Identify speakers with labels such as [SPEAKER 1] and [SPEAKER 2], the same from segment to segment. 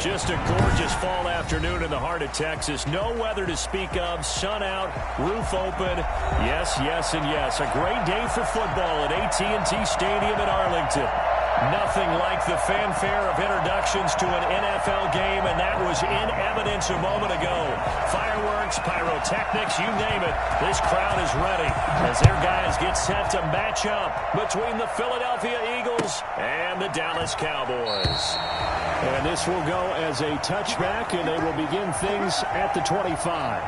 [SPEAKER 1] Just a gorgeous fall afternoon in the heart of Texas. No weather to speak of. Sun out, roof open. Yes, yes, and yes. A great day for football at AT&T Stadium in Arlington. Nothing like the fanfare of introductions to an NFL game, and that was in evidence a moment ago. Fireworks, pyrotechnics, you name it. This crowd is ready as their guys get set to match up between the Philadelphia Eagles and the Dallas Cowboys. And this will go as a touchback, and they will begin things at the 25.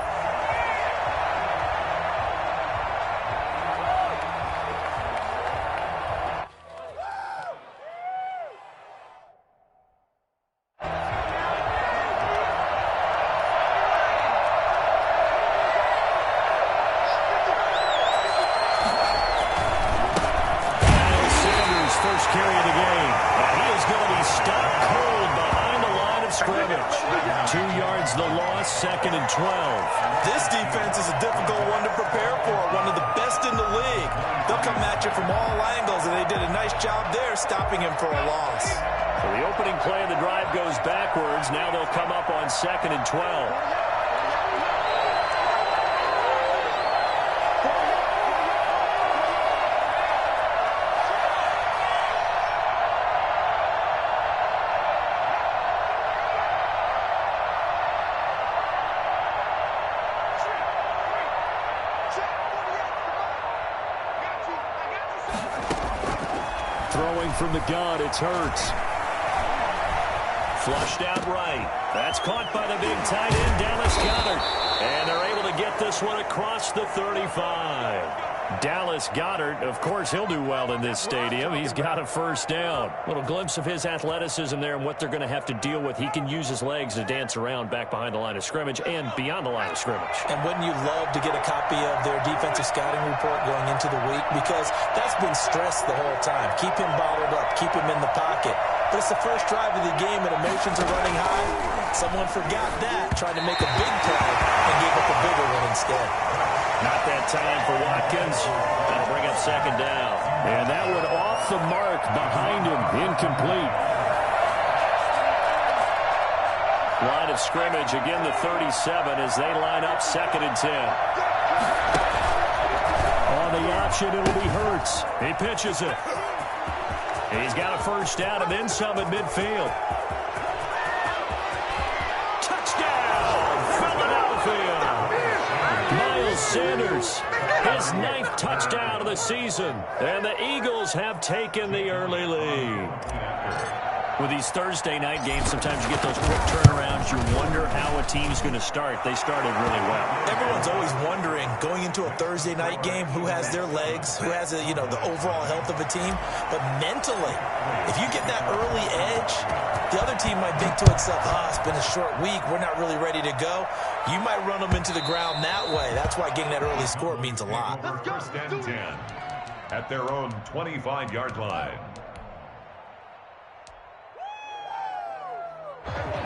[SPEAKER 2] Second and 12. This defense is a difficult one to prepare for, one of the best in the league. They'll come at you from all angles, and they did a nice job there stopping him for a loss.
[SPEAKER 1] So the opening play of the drive goes backwards. Now they'll come up on second and 12. From the gun, it's Hurts. Flushed out right. That's caught by the big tight end, Dallas Goedert. And they're able to get this one across the 35. Dallas Goedert, of course, he'll do well in this stadium. He's got a first down. Little glimpse of his athleticism there and what they're going to have to deal with. He can use his legs to dance around back behind the line of scrimmage and beyond the line of scrimmage.
[SPEAKER 2] And wouldn't you love to get a copy of their defensive scouting report going into the week? Because that's been stressed the whole time. Keep him bottled up. Keep him in the pocket. But it's the first drive of the game and emotions are running high. Someone forgot that, tried to make a big play and gave up a bigger one instead.
[SPEAKER 1] Not that time for Watkins. That'll bring up second down. And that one off the mark behind him. Incomplete. Line of scrimmage, again the 37 as they line up second and 10. On the option, it'll be Hurts. He pitches it. He's got a first down and then some at midfield. Sanders, his 9th touchdown of the season, and the Eagles have taken the early lead. With these Thursday night games, sometimes you get those quick turnarounds. You wonder how a team's going to start. They started really well.
[SPEAKER 2] Everyone's always wondering, going into a Thursday night game, who has their legs, who has, the overall health of a team. But mentally, if you get that early edge, the other team might think to itself, it's been a short week, we're not really ready to go. You might run them into the ground that way. That's why getting that early score means a lot.
[SPEAKER 3] First and 10 at their own 25-yard line.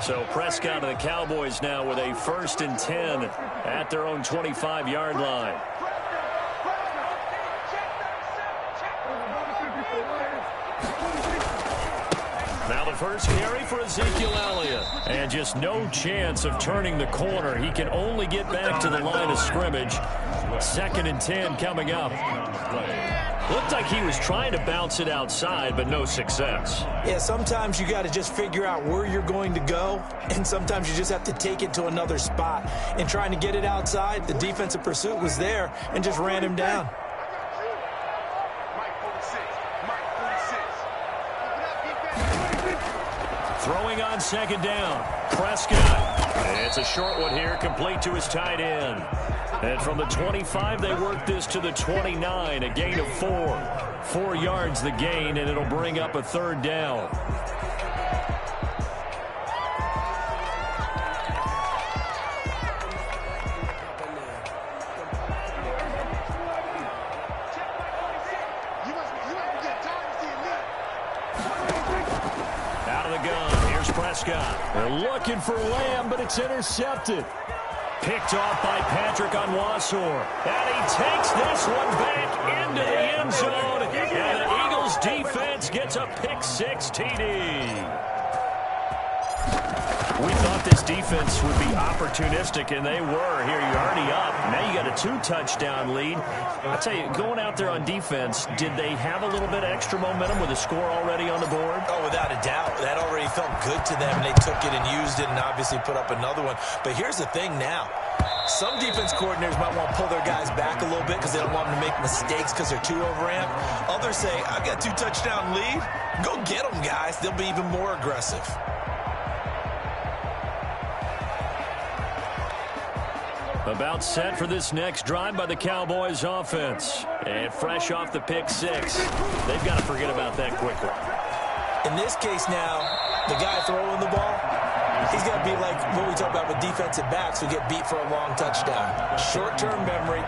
[SPEAKER 1] So Prescott and the Cowboys now with a first and 10 at their own 25-yard line. Now the first carry for Ezekiel Elliott. And just no chance of turning the corner. He can only get back to the line of scrimmage. Second and 10 coming up. Looked like he was trying to bounce it outside, but no success.
[SPEAKER 2] Yeah, sometimes you got to just figure out where you're going to go, and sometimes you just have to take it to another spot. And trying to get it outside, the defensive pursuit was there and just ran him down.
[SPEAKER 1] Throwing on second down, Prescott. It's a short one here, complete to his tight end. And from the 25, they work this to the 29, a gain of 4. 4 yards the gain, and it'll bring up a third down. Out of the gun, here's Prescott. They're looking for Lamb, but it's intercepted. Picked off by Patrick Onwuasor. And he takes this one back into the end zone. And the Eagles defense gets a pick-6 TD. We thought this defense would be opportunistic, and they were. Here, you're already up. Now you got a 2-touchdown lead. I'll tell you, going out there on defense, did they have a little bit of extra momentum with a score already on the board?
[SPEAKER 2] Oh, without a doubt. That already felt good to them, and they took it and used it and obviously put up another one. But here's the thing now. Some defense coordinators might want to pull their guys back a little bit because they don't want them to make mistakes because they're too overamped. Others say, I've got a 2-touchdown lead. Go get them, guys. They'll be even more aggressive.
[SPEAKER 1] About set for this next drive by the Cowboys offense. And fresh off the pick 6. They've got to forget about that quickly.
[SPEAKER 2] In this case now, the guy throwing the ball, he's got to be like what we talk about with defensive backs who get beat for a long touchdown. Short-term memory,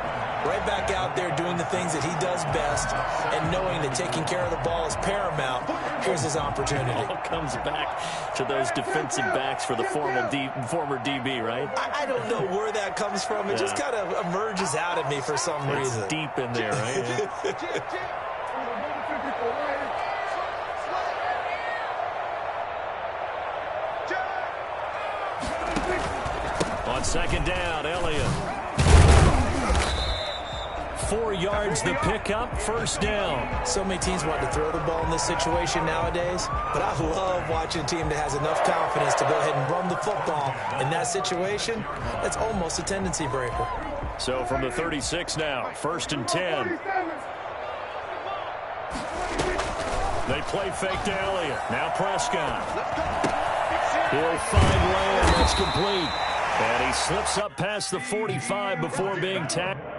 [SPEAKER 2] right back out there doing the things that he does best, and knowing that taking care of the ball is paramount. Here's his opportunity.
[SPEAKER 1] It all comes back to those defensive backs for the former DB, right?
[SPEAKER 2] I don't know where that comes from. It just kind of emerges out at me for some reason.
[SPEAKER 1] It's deep in there, right? On second down, Elliott. 4 yards the pickup, first down.
[SPEAKER 2] So many teams want to throw the ball in this situation nowadays, but I love watching a team that has enough confidence to go ahead and run the football. In that situation, that's almost a tendency breaker.
[SPEAKER 1] So from the 36 now, first and 10. They play fake to Elliott. Now Prescott. He'll find Lamb. That's complete. And he slips up past the 45 before being tackled.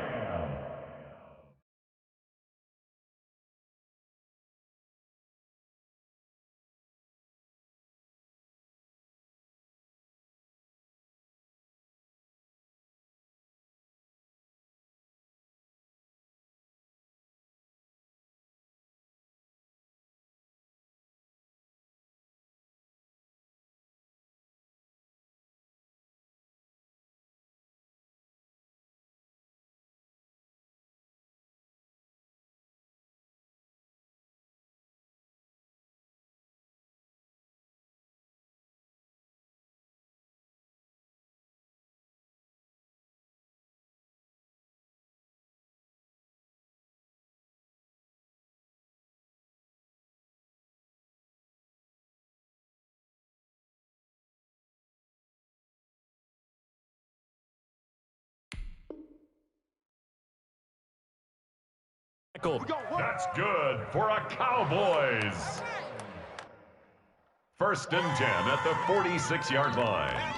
[SPEAKER 3] That's good for a Cowboys. First and 10 at the 46-yard line.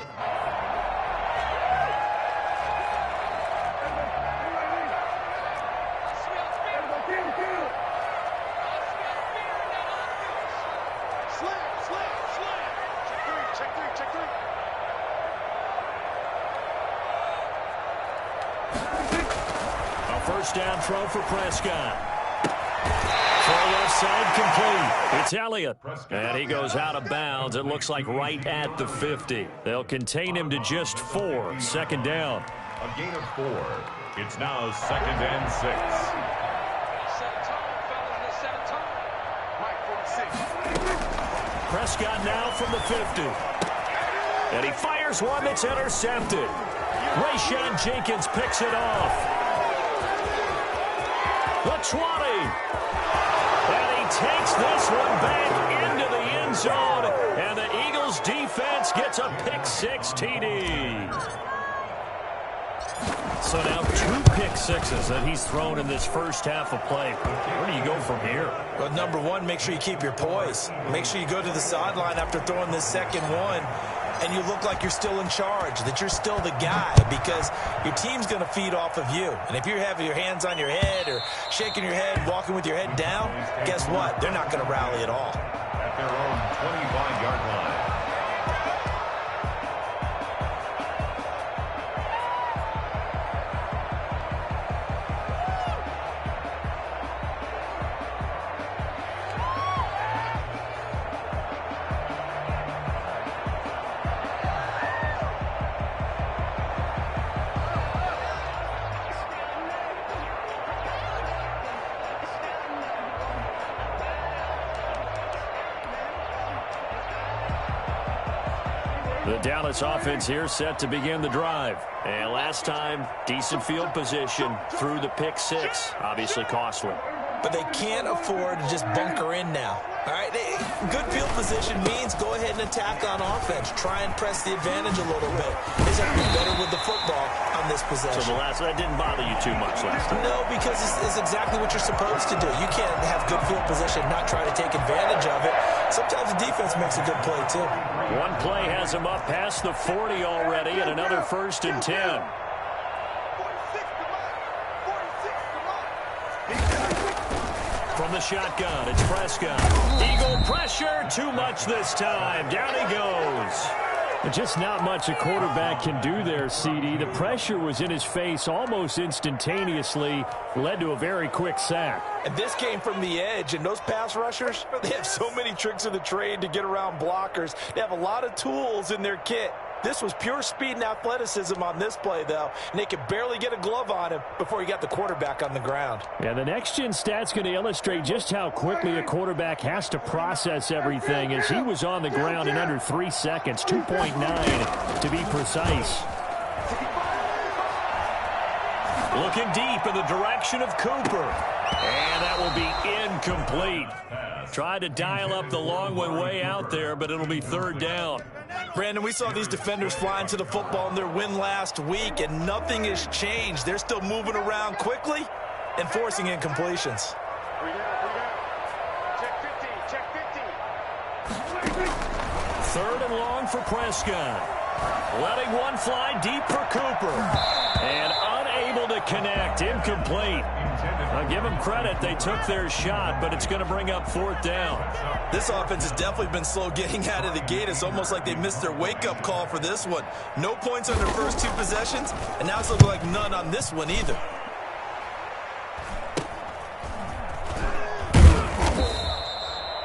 [SPEAKER 1] First down throw for Prescott. Throw left side complete. It's Elliott. And he goes out of bounds. It looks like right at the 50. They'll contain him to just 4. Second down.
[SPEAKER 3] A gain of 4. It's now second and 6.
[SPEAKER 1] Prescott now from the 50. And he fires one that's intercepted. Rayshawn Jenkins picks it off. The 20. And he takes this one back into the end zone. And the Eagles defense gets a pick 6 TD. So now 2 pick sixes that he's thrown in this first half of play. Where do you go from here?
[SPEAKER 2] Well, number one, make sure you keep your poise. Make sure you go to the sideline after throwing this second one, and you look like you're still in charge, that you're still the guy, because your team's going to feed off of you. And if you're having your hands on your head or shaking your head, walking with your head down, guess what? They're not going to rally at all.
[SPEAKER 3] At their own 25-yard line.
[SPEAKER 1] The Dallas offense here set to begin the drive. And last time, decent field position through the pick six. Obviously costly.
[SPEAKER 2] But they can't afford to just bunker in now. All right, good field position means go ahead and attack on offense. Try and press the advantage a little bit. They just have to be better with the football on this possession.
[SPEAKER 1] So that didn't bother you too much last time?
[SPEAKER 2] No, because it's exactly what you're supposed to do. You can't have good field position and not try to take advantage of it. Sometimes the defense makes a good play, too.
[SPEAKER 1] One play has him up past the 40 already, and another 1st and 10. From the shotgun, it's Prescott. Eagle pressure, too much this time. Down he goes. Just not much a quarterback can do there, CD. The pressure was in his face almost instantaneously, led to a very quick sack.
[SPEAKER 2] And this came from the edge, and those pass rushers, they have so many tricks of the trade to get around blockers. They have a lot of tools in their kit. This was pure speed and athleticism on this play, though, and they could barely get a glove on him before he got the quarterback on the ground.
[SPEAKER 1] Yeah, the next-gen stat's going to illustrate just how quickly a quarterback has to process everything, as he was on the ground in under 3 seconds, 2.9 to be precise. Looking deep in the direction of Cooper, and that will be incomplete. Tried to dial up the long one way out there, but it'll be 3rd down.
[SPEAKER 2] Brandon, we saw these defenders flying to the football in their win last week, and nothing has changed. They're still moving around quickly and forcing incompletions.
[SPEAKER 1] Third and long for Prescott. Letting one fly deep for Cooper. And unable to connect. Incomplete. I'll give them credit. They took their shot, but it's going to bring up 4th down.
[SPEAKER 2] This offense has definitely been slow getting out of the gate. It's almost like they missed their wake-up call for this one. No points on their first 2 possessions, and now it's looking like none on this one either.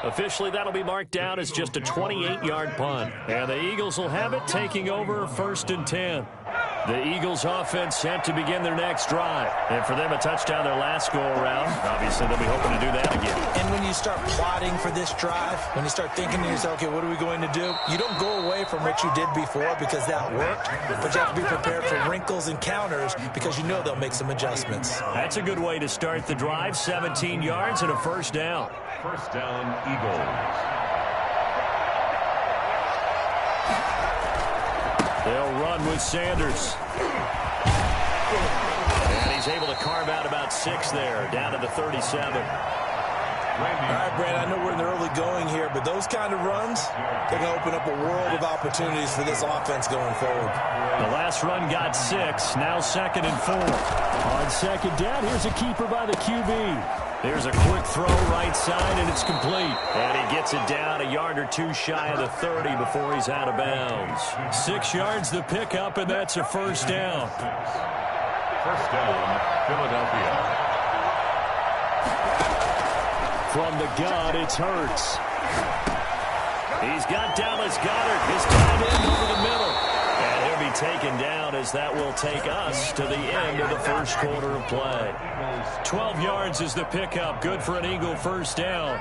[SPEAKER 1] Officially, that'll be marked down as just a 28-yard punt. And the Eagles will have it, taking over 1st and 10. The Eagles offense set to begin their next drive. And for them, a touchdown their last go-around. Obviously, they'll be hoping to do that again.
[SPEAKER 2] And when you start plotting for this drive, when you start thinking to yourself, okay, what are we going to do? You don't go away from what you did before because that worked, but you have to be prepared for wrinkles and counters because you know they'll make some adjustments.
[SPEAKER 1] That's a good way to start the drive. 17 yards and a 1st down.
[SPEAKER 3] 1st down, Eagles.
[SPEAKER 1] They'll run with Sanders. And he's able to carve out about 6 there, down to the 37.
[SPEAKER 2] All right, Brad, I know we're in the early going here, but those kind of runs, they're going to open up a world of opportunities for this offense going forward.
[SPEAKER 1] The last run got 6, now 2nd and 4. On 2nd down, here's a keeper by the QB. There's a quick throw right side, and it's complete. And he gets it down a yard or 2 shy of the 30 before he's out of bounds. 6 yards the pickup, and that's a 1st down.
[SPEAKER 3] 1st down, Philadelphia.
[SPEAKER 1] From the gun, it's Hurts. He's got Dallas Goedert, his tight end over the middle. And he'll be taken down as that will take us to the end of the 1st quarter of play. 12 yards is the pickup. Good for an Eagle 1st down.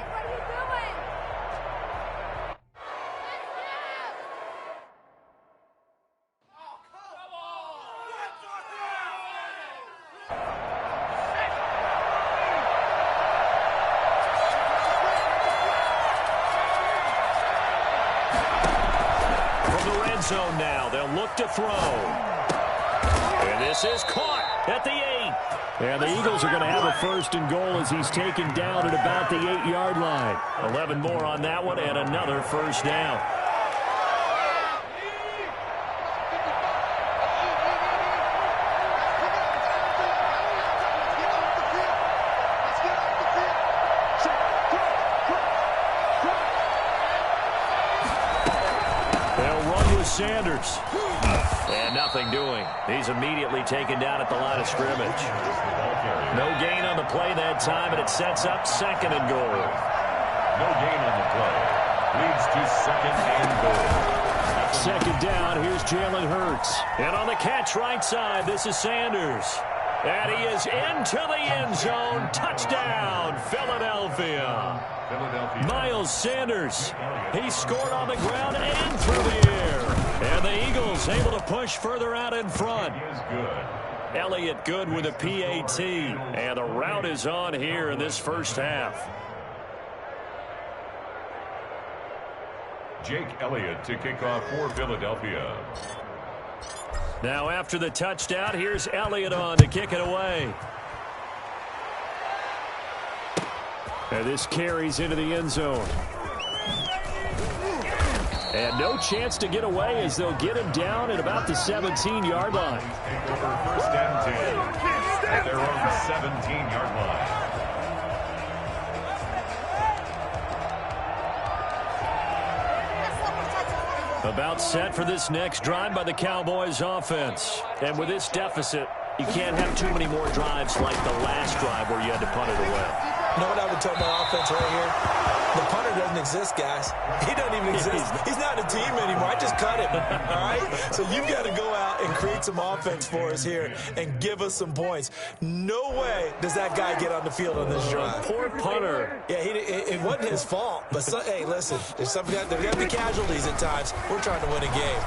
[SPEAKER 1] Zone now. They'll look to throw. And this is caught at the 8. And the Eagles are going to have a 1st and goal as he's taken down at about the 8-yard line. 11 more on that one and another 1st down. Sanders. And nothing doing. He's immediately taken down at the line of scrimmage. No gain on the play that time, and it sets up 2nd and goal.
[SPEAKER 3] No gain on the play. Leads to 2nd and goal.
[SPEAKER 1] 2nd down, here's Jalen Hurts. And on the catch right side, this is Sanders. And he is into the end zone. Touchdown, Philadelphia. Miles Sanders. He scored on the ground and through the air. And the Eagles able to push further out in front.
[SPEAKER 3] He is good.
[SPEAKER 1] Elliott good with a PAT. And the route is on here in this first half.
[SPEAKER 3] Jake Elliott to kick off for Philadelphia.
[SPEAKER 1] Now after the touchdown, here's Elliott on to kick it away. And this carries into the end zone. And no chance to get away as they'll get him down at about the 17-yard line.
[SPEAKER 3] Take over first and 10 at their own 17-yard line.
[SPEAKER 1] About set for this next drive by the Cowboys offense. And with this deficit, you can't have too many more drives like the last drive where you had to punt it away.
[SPEAKER 2] You know what I would tell my offense right here? The punter doesn't exist, guys. He doesn't even exist. He's not a team anymore. I just cut him, all right? So you've got to go out and create some offense for us here and give us some points. No way does that guy get on the field on this drive.
[SPEAKER 1] Poor punter.
[SPEAKER 2] Yeah, it wasn't his fault. But, hey, listen, there's got to be casualties at times. We're trying to win a game.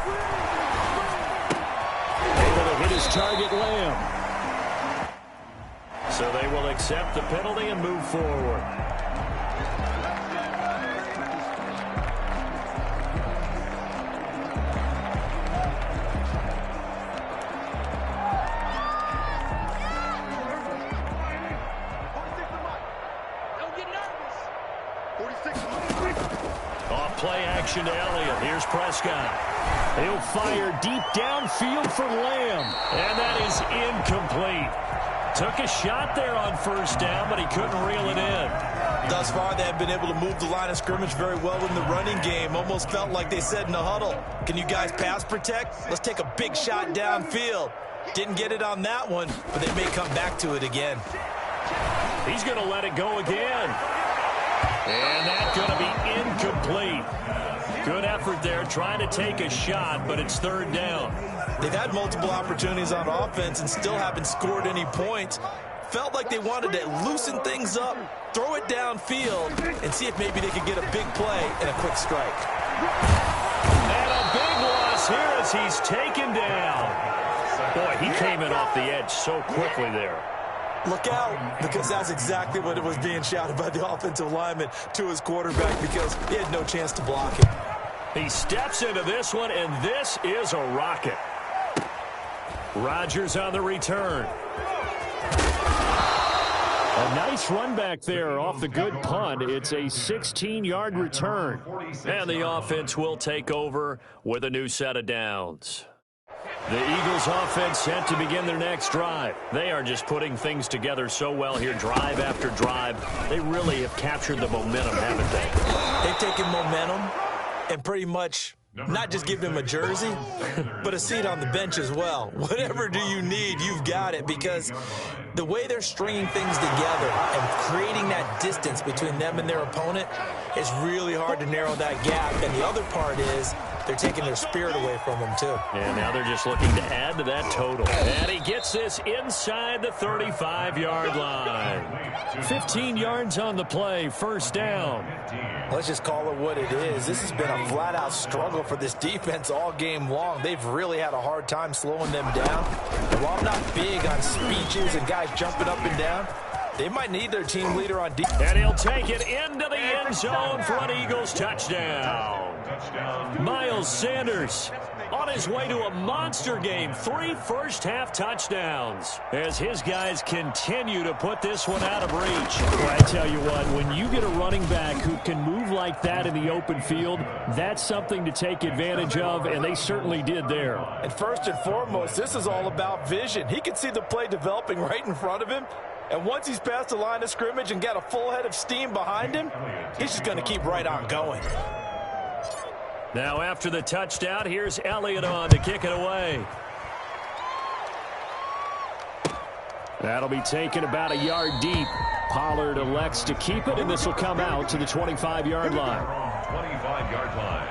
[SPEAKER 1] Able to hit his target, Lamb. So they will accept the penalty and move forward. Off play action to Elliott. Here's Prescott. He'll fire deep downfield for Lamb. And that is incomplete. Took a shot there on first down, but he couldn't reel it in.
[SPEAKER 2] Thus far, they have been able to move the line of scrimmage very well in the running game. Almost felt like they said in the huddle, can you guys pass protect? Let's take a big shot downfield. Didn't get it on that one, but they may come back to it again.
[SPEAKER 1] He's going to let it go again. And that's going to be incomplete. Good effort there trying to take a shot, but it's third down.
[SPEAKER 2] They've had multiple opportunities on offense and still haven't scored any points. Felt like they wanted to loosen things up, throw it downfield, and see if maybe they could get a big play and a quick strike.
[SPEAKER 1] And a big loss here as he's taken down. Boy, he came in off the edge so quickly there.
[SPEAKER 2] Look out, because that's exactly what it was being shouted by the offensive lineman to his quarterback because he had no chance to block it.
[SPEAKER 1] He steps into this one, and this is a rocket. Rodgers on the return. A nice run back there off the good punt. It's a 16-yard return. And the offense will take over with a new set of downs. The Eagles offense set to begin their next drive. They are just putting things together so well here, drive after drive. They really have captured the momentum, haven't they?
[SPEAKER 2] They've taken momentum and pretty much not just give him a jersey, but a seat on the bench as well. Whatever do you need, you've got it, because the way they're stringing things together and creating that distance between them and their opponent is really hard to narrow that gap. And the other part is they're taking their spirit away from them, too.
[SPEAKER 1] And now they're just looking to add to that total. And he gets this inside the 35-yard line. 15 yards on the play, first down.
[SPEAKER 2] Let's just call it what it is. This has been a flat-out struggle for this defense all game long. They've really had a hard time slowing them down. And while I'm not big on speeches and guys jumping up and down, they might need their team leader on defense.
[SPEAKER 1] And he'll take it into the end zone for an Eagles touchdown. Miles Sanders on his way to a monster game. 3 first-half touchdowns as his guys continue to put this one out of reach. Well, I tell you what, when you get a running back who can move like that in the open field, that's something to take advantage of, and they certainly did there.
[SPEAKER 2] And first and foremost, this is all about vision. He can see the play developing right in front of him. And once he's past the line of scrimmage and got a full head of steam behind him, he's just going to keep right on going.
[SPEAKER 1] Now after the touchdown, here's Elliott on to kick it away. That'll be taken about a yard deep. Pollard elects to keep it, and this will come out to the 25-yard line.
[SPEAKER 3] 25-yard line.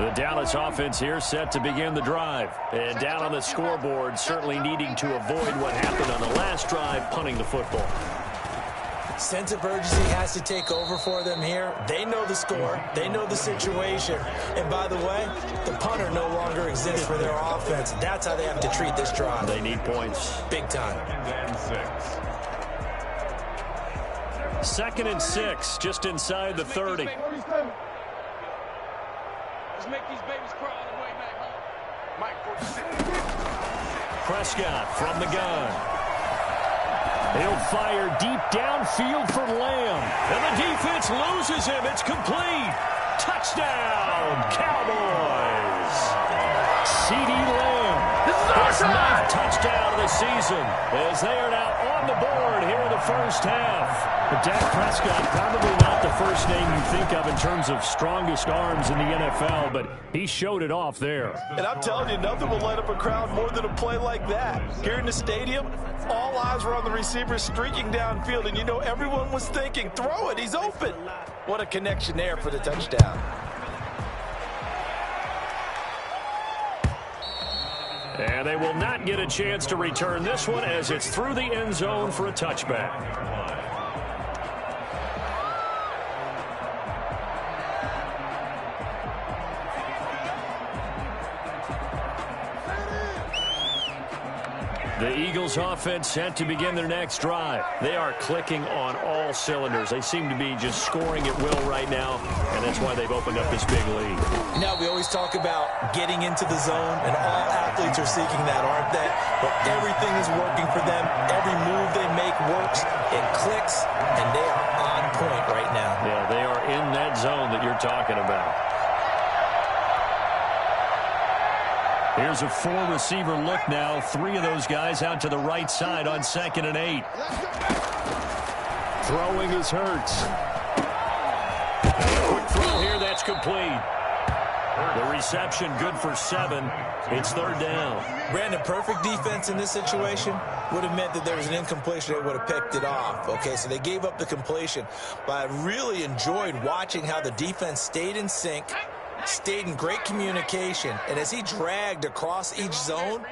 [SPEAKER 1] The Dallas offense here set to begin the drive. And down on the scoreboard, certainly needing to avoid what happened on the last drive, punting the football.
[SPEAKER 2] Sense of urgency has to take over for them here. They know the score. They know the situation. And by the way, the punter no longer exists for their offense. That's how they have to treat this drive.
[SPEAKER 1] They need points.
[SPEAKER 2] Big time.
[SPEAKER 1] 2nd and 6, just inside the 30.
[SPEAKER 4] Let's make these babies cry on the way back home. Mike,
[SPEAKER 1] Prescott from the gun. He'll fire deep downfield for Lamb. And the defense loses him. It's complete. Touchdown, Cowboys. C.D. Lamb. His 9th touchdown of the season as they are now on the board here in the first half. But Dak Prescott, probably not the first name you think of in terms of strongest arms in the NFL, but he showed it off there.
[SPEAKER 5] And I'm telling you, nothing will light up a crowd more than a play like that. Here in the stadium, all eyes were on the receiver streaking downfield, and you know everyone was thinking, throw it, he's open. What a connection there for the touchdown.
[SPEAKER 1] And they will not get a chance to return this one as it's through the end zone for a touchback. The Eagles offense set to begin their next drive. They are clicking on all cylinders. They seem to be just scoring at will right now, and that's why they've opened up this big lead.
[SPEAKER 2] Now, we always talk about getting into the zone, and all athletes are seeking that, aren't they? But everything is working for them. Every move they make works. It clicks, and they are on point right now.
[SPEAKER 1] Yeah, they are in that zone that you're talking about. Here's a 4-receiver look now. 3 of those guys out to the right side on 2nd and 8. Throwing is Hurts. Quick throw here, that's complete. The reception good for 7. It's 3rd down.
[SPEAKER 2] Brandon, perfect defense in this situation would have meant that there was an incompletion. They would have picked it off. Okay, so they gave up the completion. But I really enjoyed watching how the defense stayed in sync, stayed in great communication, and as he dragged across each zone,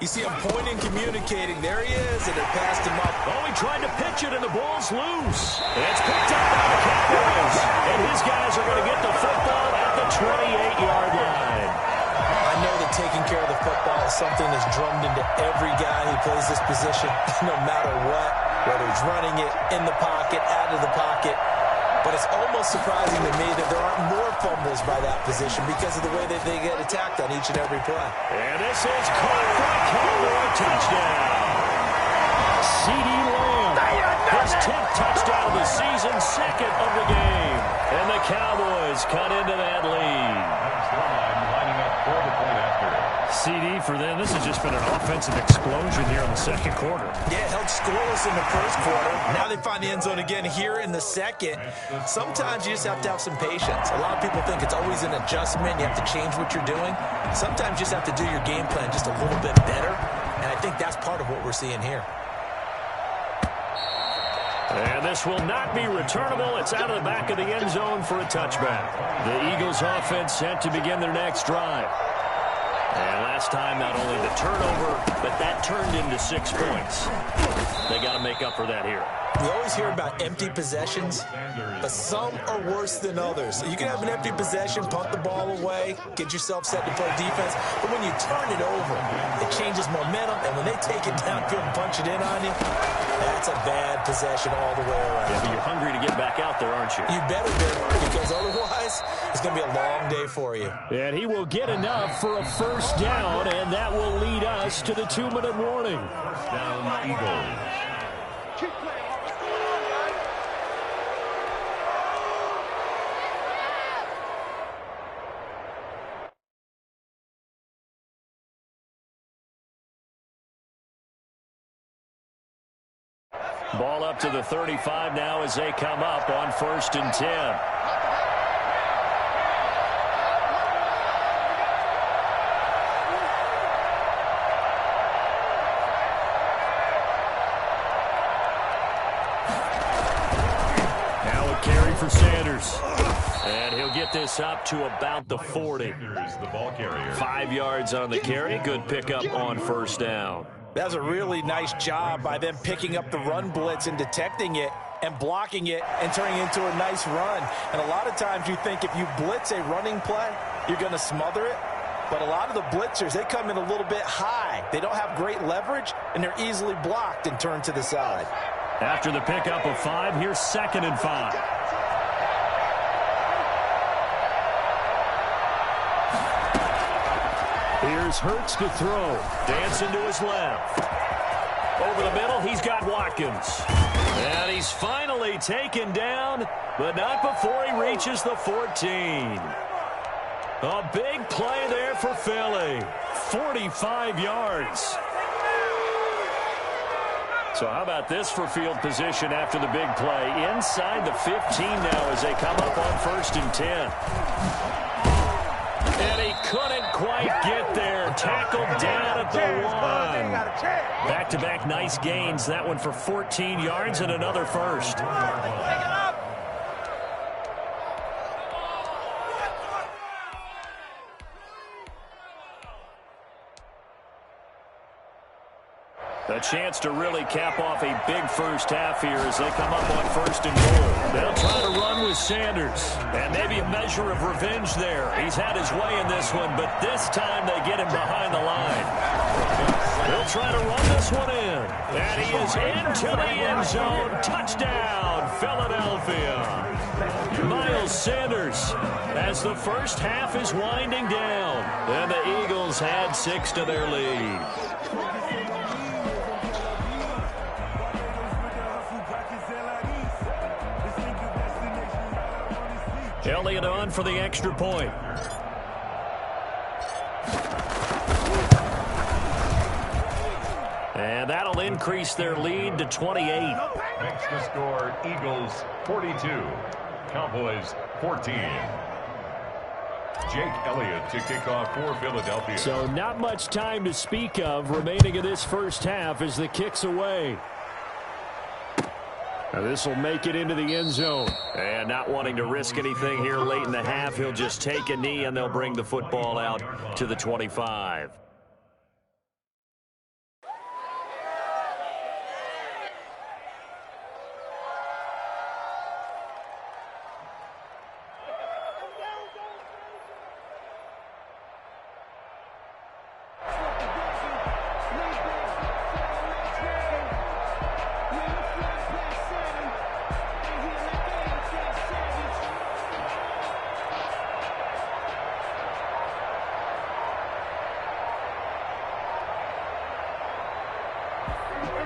[SPEAKER 2] you see him pointing, communicating. There he is, and it passed him up.
[SPEAKER 1] Oh, he tried to pitch it, and the ball's loose. And it's picked up by the Cowboys. And his guys are going to get the football at the 28-yard line.
[SPEAKER 2] I know that taking care of the football is something that's drummed into every guy who plays this position, no matter what, whether he's running it, in the pocket, out of the pocket. But it's almost surprising to me that there aren't more fumbles by that position because of the way that they get attacked on each and every play.
[SPEAKER 1] And this is caught for a Cowboy touchdown. C.D. Lamb, his 10th touchdown of the season, 2nd of the game. And the Cowboys cut into that lead.
[SPEAKER 3] Lining up for the point after.
[SPEAKER 1] C.D. for them, this has just been an offensive explosion here in the 2nd quarter.
[SPEAKER 2] Yeah, held scoreless in the 1st quarter. Now they find the end zone again here in the 2nd. Sometimes you just have to have some patience. A lot of people think it's always an adjustment. You have to change what you're doing. Sometimes you just have to do your game plan just a little bit better. And I think that's part of what we're seeing here.
[SPEAKER 1] And this will not be returnable. It's out of the back of the end zone for a touchback. The Eagles offense set to begin their next drive. And last time, not only the turnover, but that turned into 6 points. They got to make up for that here.
[SPEAKER 2] We always hear about empty possessions, but some are worse than others. You can have an empty possession, punt the ball away, get yourself set to play defense, but when you turn it over, it changes momentum, and when they take it downfield and punch it in on you, that's a bad possession all the way around.
[SPEAKER 1] Yeah, but you're hungry to get back out there, aren't you?
[SPEAKER 2] You better be, because otherwise, it's going to be a long day for you.
[SPEAKER 1] And he will get enough for a 1st down, and that will lead us to the 2-minute warning.
[SPEAKER 3] First down, Eagles.
[SPEAKER 1] Ball up to the 35 now as they come up on 1st and 10. Now a carry for Sanders. And he'll get this up to about the 40. 5 yards on the carry. Good pickup on first down.
[SPEAKER 5] That's a really nice job by them picking up the run blitz and detecting it and blocking it and turning it into a nice run. And a lot of times you think if you blitz a running play, you're going to smother it. But a lot of the blitzers, they come in a little bit high. They don't have great leverage, and they're easily blocked and turned to the side.
[SPEAKER 1] After the pickup of 5, here's 2nd and 5. Here's Hurts to throw. Dancing to his left. Over the middle, he's got Watkins. And he's finally taken down, but not before he reaches the 14. A big play there for Philly. 45 yards. So how about this for field position after the big play? Inside the 15 now as they come up on 1st and 10. And he couldn't quite get there. Tackled down at the 1. Back-to-back nice gains. That one for 14 yards and another first. A chance to really cap off a big first half here as they come up on 1st and goal. They'll try to run with Sanders. And maybe a measure of revenge there. He's had his way in this one, but this time they get him behind the line. They'll try to run this one in. And he is into the end zone. Touchdown, Philadelphia. Miles Sanders as the first half is winding down. And the Eagles had 6 to their lead. Elliott on for the extra point. And that'll increase their lead to 28.
[SPEAKER 3] Next to score, Eagles 42, Cowboys 14. Jake Elliott to kick off for Philadelphia.
[SPEAKER 1] So not much time to speak of remaining in this first half as the kick's away. Now this will make it into the end zone. And not wanting to risk anything here late in the half, he'll just take a knee and they'll bring the football out to the 25.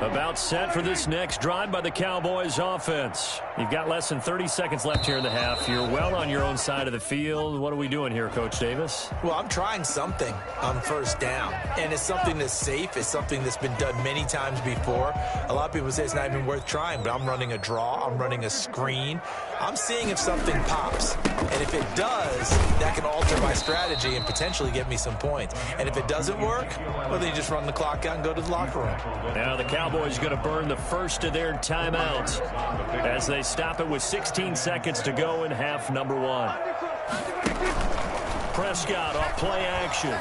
[SPEAKER 1] About set for this next drive by the Cowboys offense. You've got less than 30 seconds left here in the half. You're well on your own side of the field. What are we doing here, Coach Davis?
[SPEAKER 2] Well, I'm trying something on first down, and it's something that's safe. It's something that's been done many times before. A lot of people say it's not even worth trying, but I'm running a draw. I'm running a screen. I'm seeing if something pops, and if it does, that can alter my strategy and potentially get me some points. And if it doesn't work, well, then you just run the clock out and go to the locker room.
[SPEAKER 1] Now the Cowboys going to burn the first of their timeouts as they stop it with 16 seconds to go in half number 1. Prescott off play action.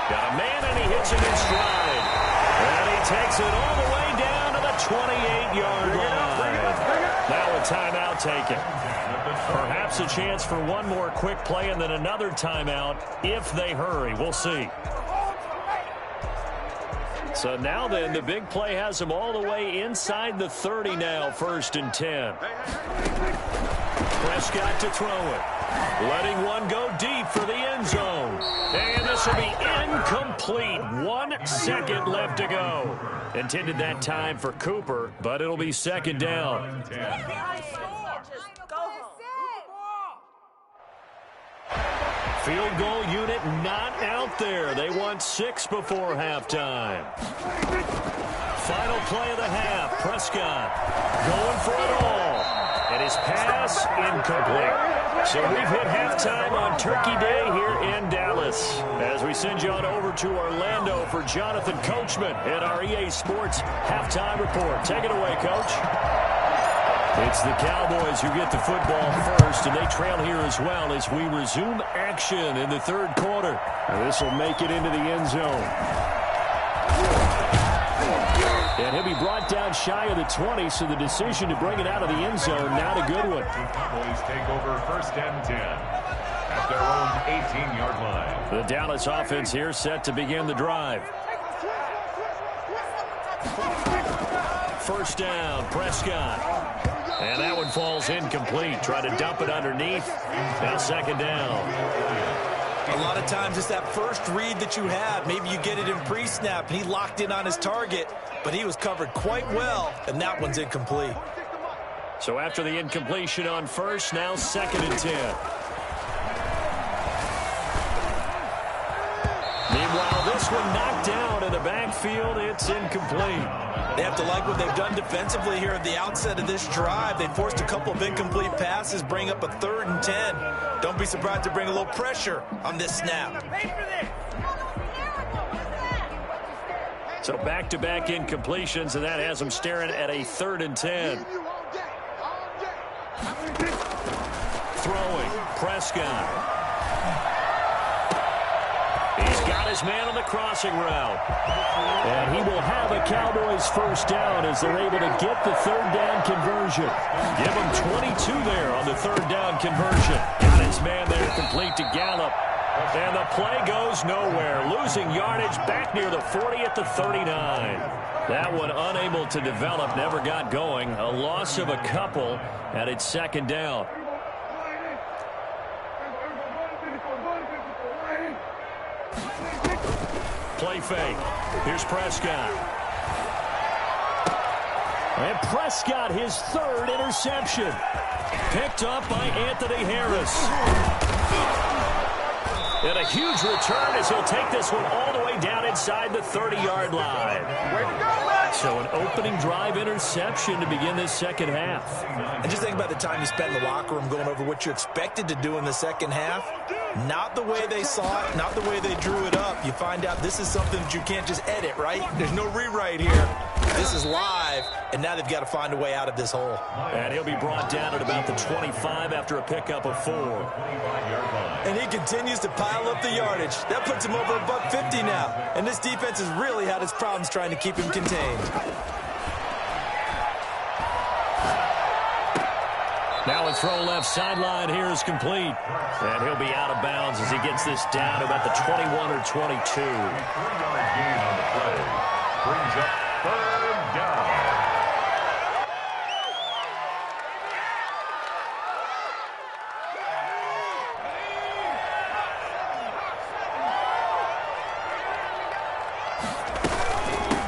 [SPEAKER 1] Got a man and he hits him in stride. And he takes it all the way down to the 28-yard line. Now a timeout taken. Perhaps a chance for one more quick play and then another timeout if they hurry. We'll see. So now then, the big play has them all the way inside the 30 now, 1st and 10. Prescott to throw it. Letting one go deep for the end zone. And this will be incomplete. 1 second left to go. Intended that time for Cooper, but it'll be 2nd down. Field goal unit not out there. They want 6 before halftime. Final play of the half. Prescott going for it all. And his pass incomplete. So we've hit halftime on Turkey Day here in Dallas. As we send you on over to Orlando for Jonathan Coachman at our EA Sports halftime report. Take it away, Coach. It's the Cowboys who get the football first, and they trail here as well as we resume action in the third quarter. This will make it into the end zone. And he'll be brought down shy of the 20, so the decision to bring it out of the end zone, not a good one.
[SPEAKER 3] Cowboys take over 1st and 10 at their own 18-yard line.
[SPEAKER 1] The Dallas offense here set to begin the drive. First down, Prescott. And that one falls incomplete. Try to dump it underneath. Now second down.
[SPEAKER 2] A lot of times it's that first read that you have. Maybe you get it in pre-snap, and he locked in on his target, but he was covered quite well, and that one's incomplete.
[SPEAKER 1] So after the incompletion on first, now 2nd and 10. Meanwhile, this one knocked down in the backfield. It's incomplete.
[SPEAKER 2] They have to like what they've done defensively here at the outset of this drive. They forced a couple of incomplete passes, bring up a 3rd and 10. Don't be surprised to bring a little pressure on this snap.
[SPEAKER 1] So back-to-back incompletions, and that has them staring at a 3rd and 10. Throwing, Prescott. He's got his man on the crossing route. And he will have a Cowboys first down as they're able to get the 3rd down conversion. Give him 22 there on the 3rd down conversion. Got his man there complete to Gallup. And the play goes nowhere. Losing yardage back near the 40 at the 39. That one unable to develop, never got going. A loss of a couple, and it's 2nd down. Play fake. Here's Prescott. And Prescott, his 3rd interception. Picked up by Anthony Harris. And a huge return as he'll take this one all the way down inside the 30-yard line. So an opening drive interception to begin this second half.
[SPEAKER 2] And just think about the time you spent in the locker room going over what you expected to do in the second half. Not the way they saw it, not the way they drew it up. You find out this is something that you can't just edit, right? There's no rewrite here. This is live, and now they've got to find a way out of this hole.
[SPEAKER 1] And he'll be brought down at about the 25 after a pickup of 4.
[SPEAKER 2] And he continues to pile up the yardage. That puts him over $150 now. And this defense has really had its problems trying to keep him contained.
[SPEAKER 1] Now a throw left sideline here is complete. And he'll be out of bounds as he gets this down to about the 21 or 22.
[SPEAKER 3] 3-yard gain on the play. Brings up 3rd down.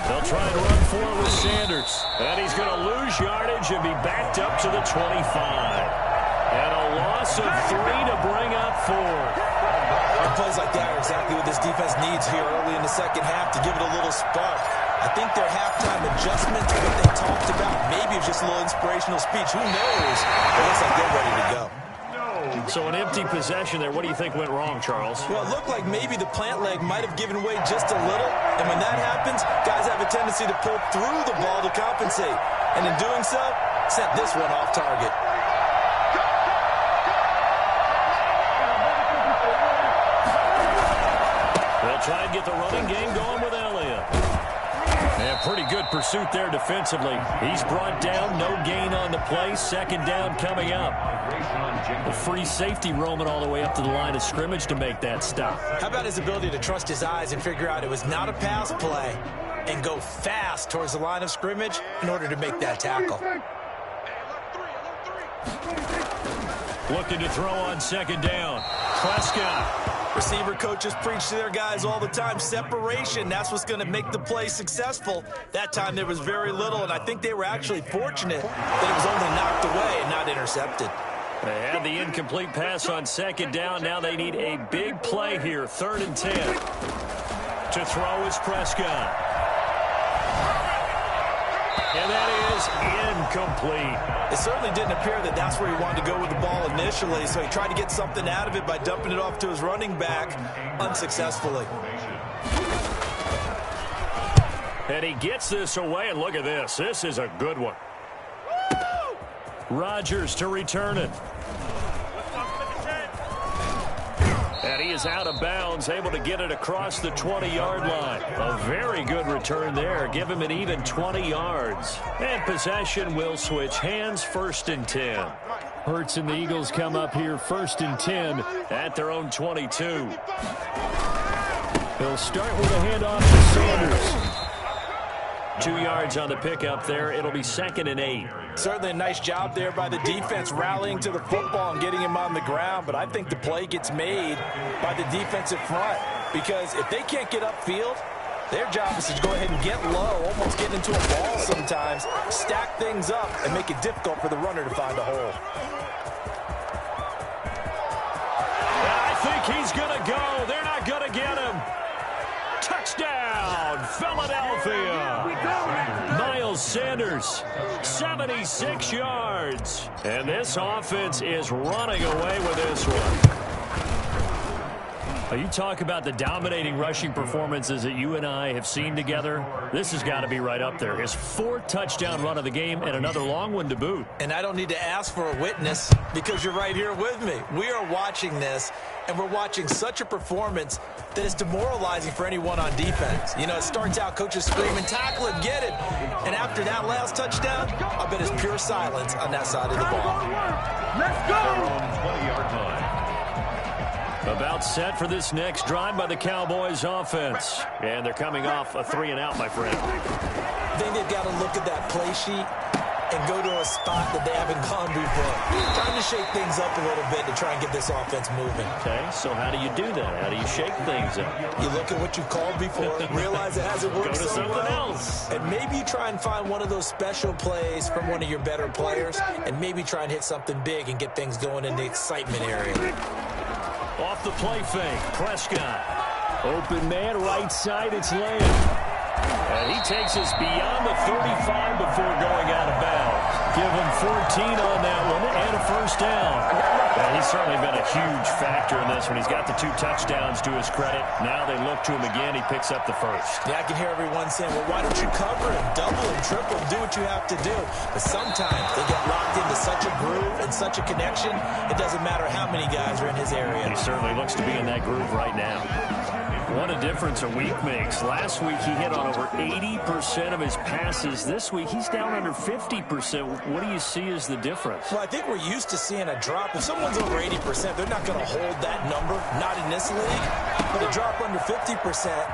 [SPEAKER 1] They'll try and run forward with Sanders. And he's going to lose yardage and be backed up to the 25. And a loss of 3 to bring up 4.
[SPEAKER 2] And plays like that are exactly what this defense needs here early in the second half to give it a little spark. I think their halftime adjustment to what they talked about, maybe it's just a little inspirational speech. Who knows? It looks like they're ready to go.
[SPEAKER 1] So an empty possession there. What do you think went wrong, Charles?
[SPEAKER 2] Well, it looked like maybe the plant leg might have given way just a little. And when that happens, guys have a tendency to pull through the ball to compensate. And in doing so, sent this one off target.
[SPEAKER 1] They'll try and get the running game going with Elliott. And pretty good pursuit there defensively. He's brought down, no gain on the play. 2nd down coming up. The free safety roaming all the way up to the line of scrimmage to make that stop.
[SPEAKER 2] How about his ability to trust his eyes and figure out it was not a pass play and go fast towards the line of scrimmage in order to make that tackle.
[SPEAKER 1] Looking to throw on 2nd down. Prescott.
[SPEAKER 2] Receiver coaches preach to their guys all the time. Separation, that's what's going to make the play successful. That time there was very little, and I think they were actually fortunate that it was only knocked away and not intercepted.
[SPEAKER 1] They had the incomplete pass on 2nd down. Now they need a big play here. 3rd and 10. To throw is Prescott. And that is incomplete.
[SPEAKER 2] It certainly didn't appear that that's where he wanted to go with the ball initially, so he tried to get something out of it by dumping it off to his running back unsuccessfully.
[SPEAKER 1] And he gets this away, and look at this. This is a good one. Rodgers to return it. And he is out of bounds, able to get it across the 20-yard line. A very good return there. Give him an even 20 yards. And possession will switch hands, 1st and 10. Hurts and the Eagles come up here 1st and 10 at their own 22. He'll start with a handoff to Sanders. 2 yards on the pickup there. It'll be 2nd and 8.
[SPEAKER 5] Certainly a nice job there by the defense rallying to the football and getting him on the ground, but I think the play gets made by the defensive front because if they can't get upfield, their job is to go ahead and get low, almost get into a ball sometimes, stack things up, and make it difficult for the runner to find a hole.
[SPEAKER 1] I think he's going to go. They're not going to get him. Touchdown, Philadelphia. Miles Sanders, 76 yards. And this offense is running away with this one. You talk about the dominating rushing performances that you and I have seen together. This has got to be right up there. His 4th touchdown run of the game and another long one to boot.
[SPEAKER 2] And I don't need to ask for a witness because you're right here with me. We are watching this, and we're watching such a performance that is demoralizing for anyone on defense. You know, it starts out coaches screaming, tackle it, get it. And after that last touchdown, I bet it's pure silence on that side of the ball.
[SPEAKER 3] Let's go! 20-yard line.
[SPEAKER 1] About set for this next drive by the Cowboys offense. And they're coming off a 3-and-out, my friend.
[SPEAKER 2] I think they've got to look at that play sheet and go to a spot that they haven't gone before. Time to shake things up a little bit to try and get this offense moving.
[SPEAKER 1] Okay, so how do you do that? How do you shake things up?
[SPEAKER 2] You look at what you've called before, realize it hasn't worked
[SPEAKER 1] Go to
[SPEAKER 2] so
[SPEAKER 1] something
[SPEAKER 2] well,
[SPEAKER 1] else.
[SPEAKER 2] and maybe you try and find one of those special plays from one of your better players, and maybe try and hit something big and get things going in the excitement area.
[SPEAKER 1] Off the play fake, Prescott. Open man, right side, it's Lamb. And he takes us beyond the 35 before going out of bounds. Give him 14 on that one and a 1st down. And he's certainly been a huge factor in this one. He's got the 2 touchdowns to his credit. Now they look to him again. He picks up the 1st.
[SPEAKER 2] Yeah, I can hear everyone saying, well, why don't you cover him, double him, triple him, do what you have to do. But sometimes they get locked into such a groove and such a connection, it doesn't matter how many guys are in his area.
[SPEAKER 1] He certainly looks to be in that groove right now. What a difference a week makes. Last week, he hit on over 80% of his passes. This week, he's down under 50%. What do you see as the difference?
[SPEAKER 2] Well, I think we're used to seeing a drop. If someone's over 80%, they're not going to hold that number, not in this league. But a drop under 50%,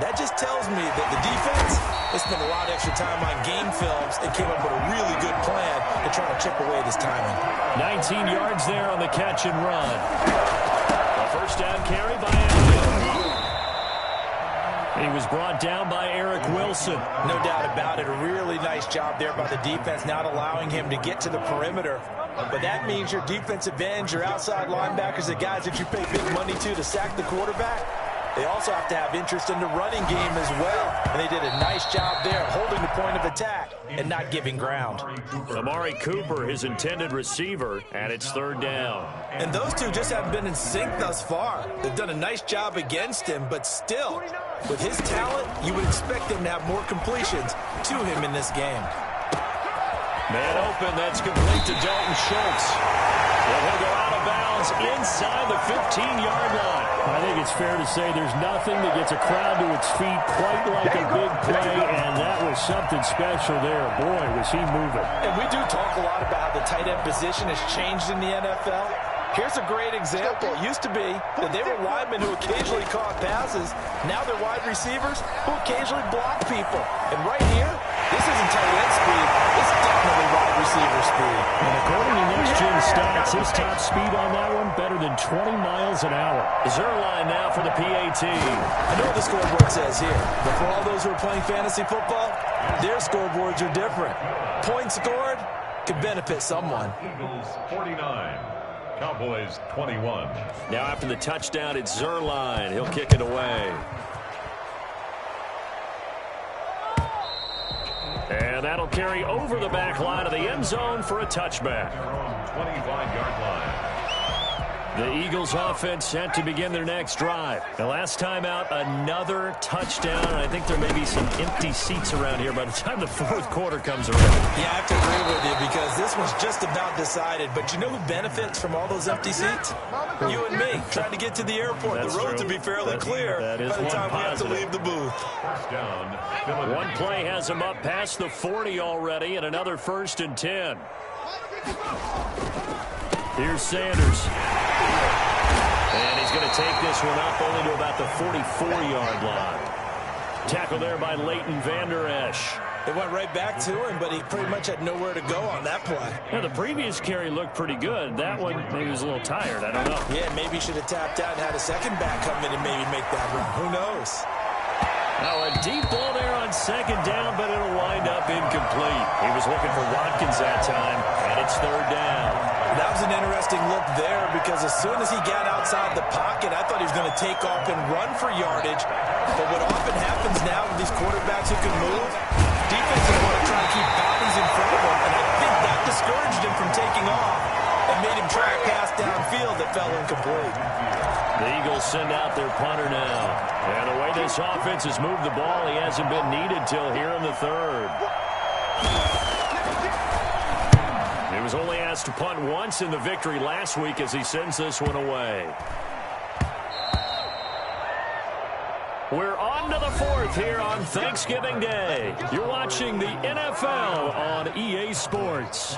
[SPEAKER 2] that just tells me that the defense has spent a lot of extra time on game films and came up with a really good plan to try to chip away this timing.
[SPEAKER 1] 19 yards there on the catch and run. A 1st down carry by Allen. He was brought down by Eric Wilson.
[SPEAKER 5] No doubt about it. A really nice job there by the defense, not allowing him to get to the perimeter. But that means your defensive ends, your outside linebackers, the guys that you pay big money to sack the quarterback, they also have to have interest in the running game as well. And they did a nice job there holding the point of attack and not giving ground.
[SPEAKER 1] Amari Cooper, his intended receiver, and it's 3rd down.
[SPEAKER 2] And those two just haven't been in sync thus far. They've done a nice job against him, but still, with his talent, you would expect him to have more completions to him in this game.
[SPEAKER 1] Man open, that's complete to Dalton Schultz. And he'll go out of bounds inside the 15-yard line.
[SPEAKER 6] I think it's fair to say there's nothing that gets a crowd to its feet quite like a big play, and that was something special there. Boy, was he moving.
[SPEAKER 5] And we do talk a lot about how the tight end position has changed in the NFL. Here's a great example. It used to be that they were linemen who occasionally caught passes. Now they're wide receivers who occasionally block people. And right here, this isn't tight end speed. It's definitely wide receiver speed.
[SPEAKER 6] And according to Next Gen Stats, his top speed on that one better than 20 miles an hour.
[SPEAKER 1] Zerline now for the PAT.
[SPEAKER 2] I know what the scoreboard says here, but for all those who are playing fantasy football, their scoreboards are different. Points scored could benefit someone.
[SPEAKER 3] Eagles 49. Cowboys 21.
[SPEAKER 1] Now after the touchdown, it's Zerline. He'll kick it away. And that'll carry over the back line of the end zone for a touchback.
[SPEAKER 3] 25-yard line.
[SPEAKER 1] The Eagles offense set to begin their next drive. The last time out, another touchdown. I think there may be some empty seats around here by the time the fourth quarter comes around.
[SPEAKER 2] Yeah, I have to agree with you because this one's just about decided. But you know who benefits from all those empty seats? You and me, trying to get to the airport.
[SPEAKER 1] That's
[SPEAKER 2] the road
[SPEAKER 1] true.
[SPEAKER 2] to be fairly clear
[SPEAKER 1] that is
[SPEAKER 2] by the time we have to
[SPEAKER 1] positive.
[SPEAKER 2] leave the booth.
[SPEAKER 3] First down,
[SPEAKER 1] One play has him up past the 40 already, and another 1st and 10. Here's Sanders. And he's going to take this one up only to about the 44-yard line. Tackle there by Leighton Vander Esch.
[SPEAKER 2] It went right back to him, but he pretty much had nowhere to go on that play.
[SPEAKER 1] Now, the previous carry looked pretty good. That one, maybe he was a little tired. I don't know.
[SPEAKER 2] Yeah, maybe he should have tapped out and had a second back come in and maybe make that run. Who knows?
[SPEAKER 1] Now, a deep ball there on 2nd down, but it'll wind up incomplete. He was looking for Watkins that time, and it's 3rd down.
[SPEAKER 2] That was an interesting look there because as soon as he got outside the pocket, I thought he was going to take off and run for yardage. But what often happens now with these quarterbacks who can move, defenses want to try to keep bodies in front of them, and I think that discouraged him from taking off and made him try a pass downfield that fell incomplete.
[SPEAKER 1] The Eagles send out their punter now. And the way this offense has moved the ball, he hasn't been needed till here in the 3rd. He was only asked to punt once in the victory last week as he sends this one away. We're on to the 4th here on Thanksgiving Day. You're watching the NFL on EA Sports.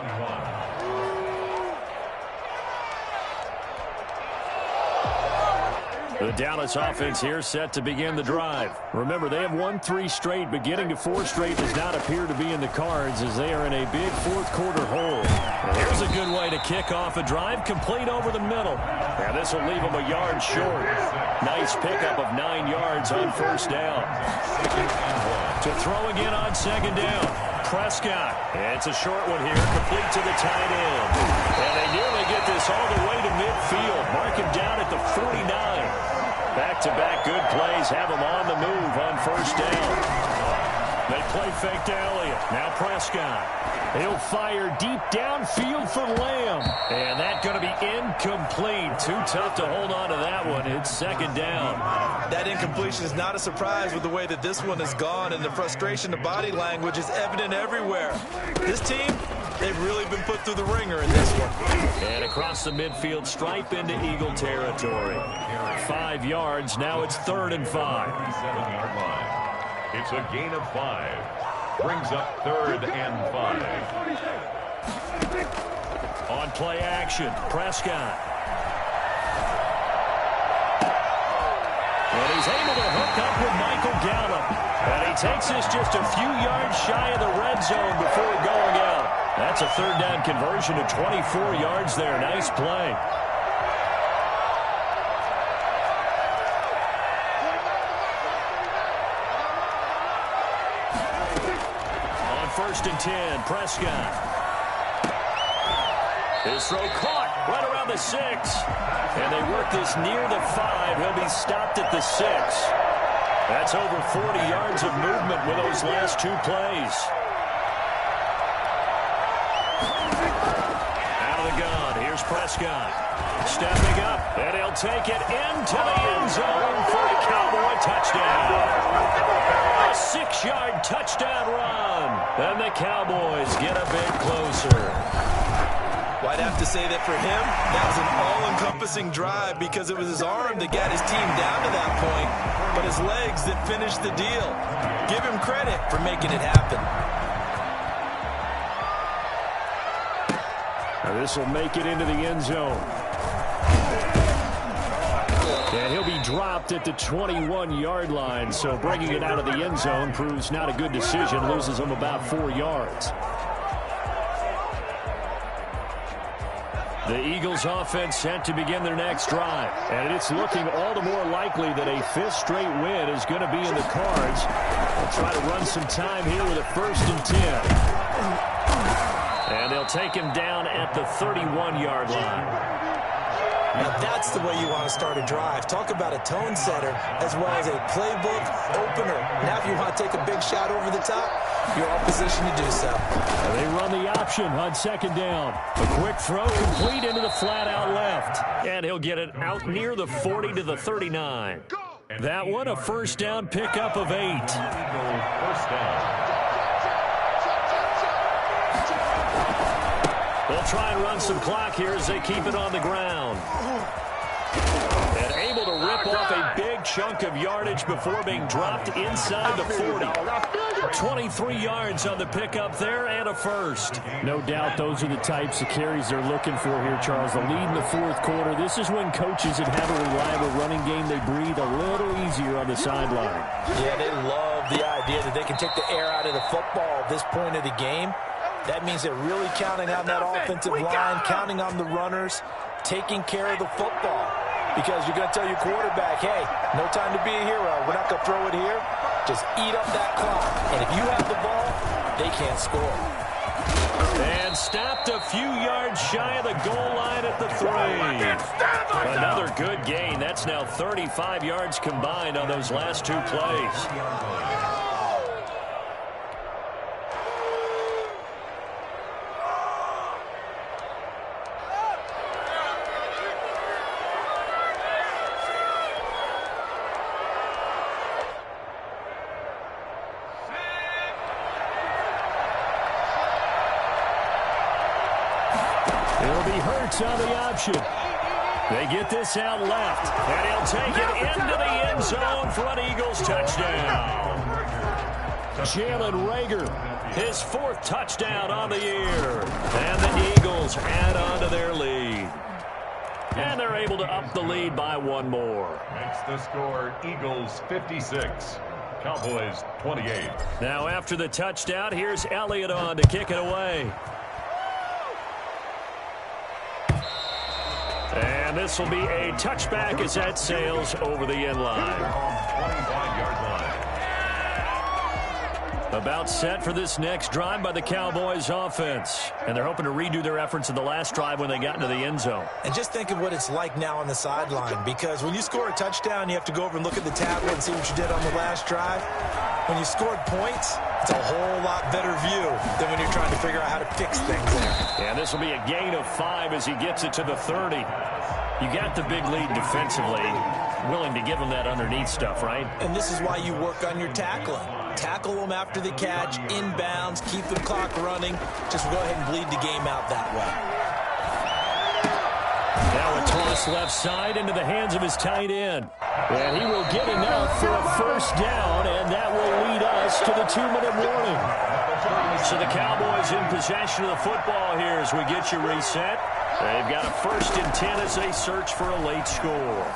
[SPEAKER 1] The Dallas offense here set to begin the drive. Remember, they have won 3 straight, but getting to 4 straight does not appear to be in the cards as they are in a big fourth-quarter hole. And here's a good way to kick off a drive, complete over the middle. And this will leave them a yard short. Nice pickup of 9 yards on 1st down. To throw again on 2nd down. Prescott. It's a short one here, complete to the tight end. And they nearly get this all the way to midfield. Mark him down at the 49. Back-to-back good plays have him on the move on 1st down. They play fake to Elliott. Now Prescott. He'll fire deep downfield for Lamb. And that's going to be incomplete. Too tough to hold on to that one. It's 2nd down.
[SPEAKER 2] That incompletion is not a surprise with the way that this one has gone, and the frustration, the body language is evident everywhere. This team, they've really been put through the ringer in this one.
[SPEAKER 1] And across the midfield stripe into Eagle territory. 5 yards. Now it's 3rd and 5.
[SPEAKER 3] 7-yard line. It's a gain of 5. Brings up 3rd and 5.
[SPEAKER 1] On play action, Prescott. And he's able to hook up with Michael Gallup. And he takes this just a few yards shy of the red zone before going out. That's a 3rd down conversion to 24 yards there. Nice play. On 1st and 10, Prescott. His throw caught right around the 6. And they work this near the 5. He'll be stopped at the 6. That's over 40 yards of movement with those last 2 plays. Out of the gun, here's Prescott. Stepping up, and he'll take it into the end zone for a Cowboy touchdown. A 6-yard touchdown run. And the Cowboys get a bit closer.
[SPEAKER 2] Well, I'd have to say that for him, that was an all-encompassing drive because it was his arm that got his team down to that point, but his legs that finished the deal. Give him credit for making it happen.
[SPEAKER 1] Now this will make it into the end zone. And he'll be dropped at the 21-yard line, so bringing it out of the end zone proves not a good decision, loses him about 4 yards. The Eagles offense set to begin their next drive. And it's looking all the more likely that a 5th straight win is going to be in the cards. They'll try to run some time here with a 1st and 10. And they'll take him down at the 31-yard line.
[SPEAKER 2] Now that's the way you want to start a drive. Talk about a tone setter as well as a playbook opener. Now if you want to take a big shot over the top, You're all positioned to do so.
[SPEAKER 6] They run the option on second down. A quick throw complete into the flat out left. And he'll get it out near the 40 to the 39. That one a first down pickup of 8.
[SPEAKER 3] First down.
[SPEAKER 1] They'll try and run some clock here as they keep it on the ground. And able to rip off a big chunk of yardage before being dropped inside the 40. 23 yards on the pickup there and a first.
[SPEAKER 6] No doubt those are the types of carries they're looking for here, Charles. The lead in the fourth quarter. This is when coaches that have a reliable running game, they breathe a little easier on the sideline.
[SPEAKER 2] Yeah, they love the idea that they can take the air out of the football at this point of the game. That means they're really counting on that offensive line, counting on the runners, taking care of the football. Because you're going to tell your quarterback, hey, no time to be a hero. We're not going to throw it here. Just eat up that clock. And if you have the ball, they can't score.
[SPEAKER 1] And stopped a few yards shy of the goal line at the 3. Another good gain. That's now 35 yards combined on those last 2 plays. It'll be Hurts on the option. They get this out left, and he'll take it into the end zone for an Eagles touchdown. Jalen Reagor, his 4th touchdown on the year. And the Eagles add on to their lead. And they're able to up the lead by 1 more.
[SPEAKER 3] Makes the score Eagles 56. Cowboys 28.
[SPEAKER 1] Now after the touchdown, here's Elliott on to kick it away. And this will be a touchback as that sails over the end line.
[SPEAKER 3] 25-yard line.
[SPEAKER 1] About set for this next drive by the Cowboys offense. And they're hoping to redo their efforts in the last drive when they got into the end zone.
[SPEAKER 2] And just think of what it's like now on the sideline. Because when you score a touchdown, you have to go over and look at the tablet and see what you did on the last drive. When you scored points, it's a whole lot better view than when you're trying to figure out how to fix things there.
[SPEAKER 1] And this will be a gain of 5 as he gets it to the 30. You got the big lead defensively, willing to give them that underneath stuff, right?
[SPEAKER 2] And this is why you work on your tackling. Tackle them after the catch, inbounds, keep the clock running. Just go ahead and bleed the game out that way.
[SPEAKER 1] Now a toss left side into the hands of his tight end. And he will get enough for a first down, and that will lead us to the 2-minute warning. So the Cowboys in possession of the football here as we get you reset. They've got a 1st and 10 as they search for a late score.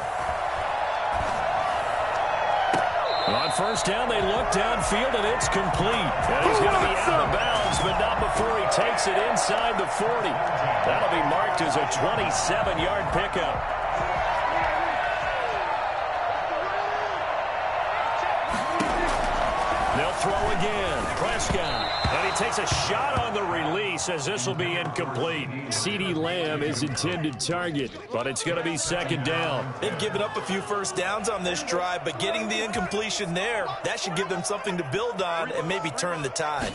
[SPEAKER 1] On first down, they look downfield, and it's complete. And he's going to be out of bounds, but not before he takes it inside the 40. That'll be marked as a 27-yard pickup. They'll throw again. Prescott. And he takes a shot on the release as this will be incomplete. CeeDee Lamb is intended target, but it's going to be second down.
[SPEAKER 2] They've given up a few first downs on this drive, but getting the incompletion there, that should give them something to build on and maybe turn the tide.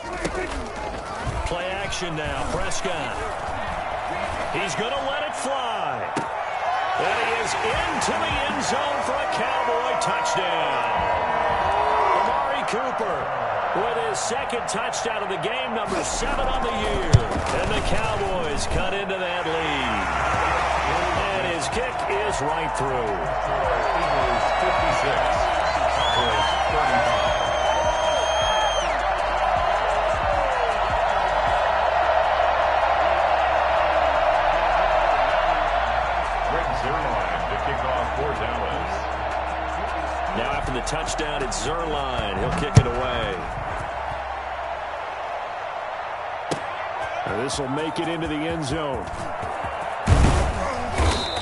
[SPEAKER 1] Play action now. Prescott. He's going to let it fly. And he is into the end zone for a Cowboy touchdown. Amari Cooper with his 2nd touchdown of the game, number 7 on the year. And the Cowboys cut into that lead. And his kick is right through.
[SPEAKER 3] Eagles 56. Cowboys 35. Zerline to kick off for Dallas.
[SPEAKER 1] Now after the touchdown, it's Zerline. He'll kick it away.
[SPEAKER 6] This will make it into the end zone.